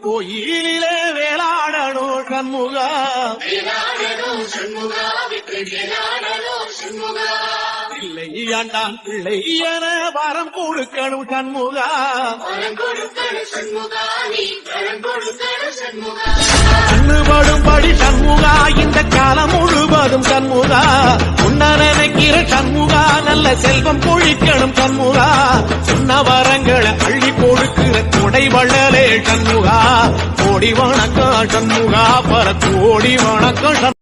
கோயிலே வேளாடணும் சண்முகா பிள்ளை ஆண்டான் பிள்ளை என வரம் கொடுக்கணும் சண்முகா கண்ணுபடும்படி சண்முகா இந்த காலம் முழுவதும் சண்முகா உன்ன நினைக்கிற சண்முகா நல்ல செல்வம் பொழிக்கணும் சண்முகா சொன்ன வரங்களை அள்ளி கொடுக்கிற கொடை வள்ளலே சண்முகா கோடி வணக்கம் சண்முகா பர கோடி வணக்கம்